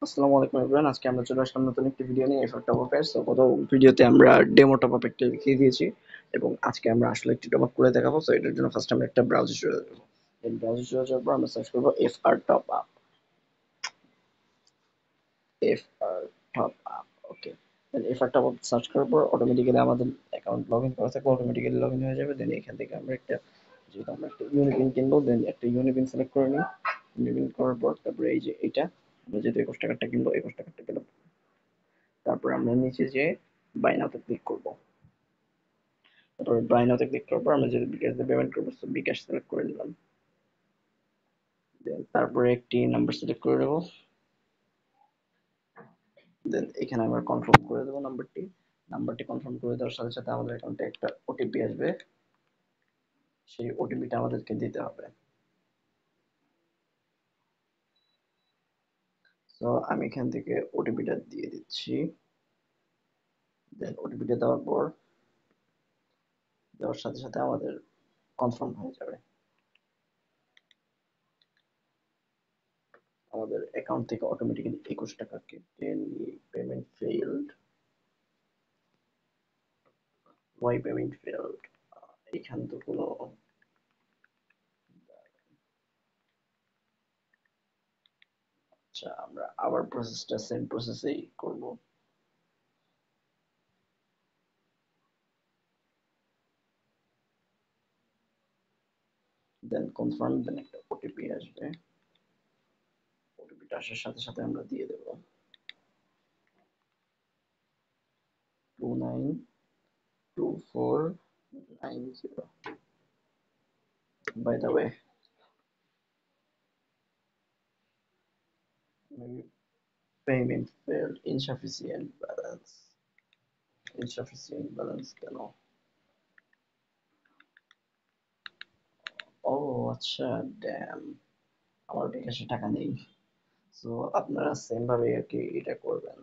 আসসালামু আলাইকুম এভরিওয়ান। আজকে আমরা চলে আসলাম নতুন একটি ভিডিও নিয়ে এফআর টপ আপের। সো গত ভিডিওতে আমরা ডেমো টপ আপ একটা দেখিয়ে দিয়েছি এবং আজকে আমরা আসলে একটি টপ আপ করে দেখাবো। সো এটার জন্য ফার্স্ট আমরা একটা ব্রাউজার চলে যাবো। দেন ব্রাউজার চলে যাওয়ার পর আমরা সার্চ করবো F R top up. F R top up, okay. Then F R top up search করার পর অটোমেটিক্যালি আমাদের অ্যাকাউন্ট লগ ইন করা থাকবে, অটোমেটিক্যালি লগ ইন হয়ে যাবে। দেন এখান থেকে আমরা একটা, যেহেতু আমরা একটা ইউনিপিন কিনবো, দেন একটা ইউনিপিন সিলেক্ট করে নিই। ইউনিপিন করার পর তারপরে এই যে এটা, আমরা যেহেতু 21 টাকারটা কিনবো, 21 টাকারটা কিনবো। তারপর আমরা নিচে যে বাই নাওতে ক্লিক করব। তারপর বাই নাওতে ক্লিক করার পর আমরা যদি বিকাশ দিয়ে পেমেন্ট করবো, তো বিকাশ সিলেক্ট করে নিলাম। দেন তারপরে একটি নাম্বার সিলেক্ট করে নেব। দেন এখানে আমরা কনফার্ম করে দেবো নাম্বারটি। নাম্বারটি কনফার্ম করে দেওয়ার সাথে সাথে আমাদের অ্যাকাউন্টে একটা ওটিপি আসবে। সেই ওটিপিটা আমাদেরকে দিতে হবে। তো আমি এখান থেকে ওটিপিটা দিয়ে দিচ্ছি। দেন ওটিপিটা দেওয়ার সাথে সাথে আমাদের কনফার্ম হয়ে যাবে। আমাদের অ্যাকাউন্ট থেকে অটোমেটিক্যালি 21 টাকা কেটে নিয়ে payment failed. Why payment failed, এখান তো কোনো, আচ্ছা আমরা আবার প্রসেসটা সেম প্রসেসেই করব। দেন কনফার্ম, দেন একটা ওটিপি আসবে। ওটিপিটা আসার সাথে সাথে আমরা দিয়ে দেব 292490। By the way, payment failed, insufficient balance কেন? ও আচ্ছা, ড্যাম, আমার বিকাশে টাকা নেই। সো আপনারা সেম ভাবে আর কি এটা করবেন।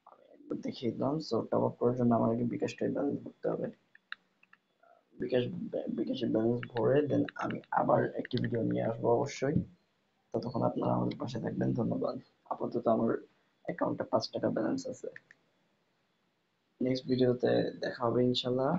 আমি একবার দেখিয়ে দিলাম। সো টপ আপ করার জন্য আমাকে বিকাশটাই ব্যালেন্স করতে হবে। বিকাশ বিকাশের ব্যালেন্স ভরে দেন আমি আবার একটি ভিডিও নিয়ে আসবো অবশ্যই। ততক্ষণ আপনারা আমাদের পাশে থাকবেন, ধন্যবাদ। আপাতত আমার অ্যাকাউন্টে 5 টাকা ব্যালেন্স আছে। নেক্সট ভিডিওতে দেখা হবে ইনশাল্লাহ।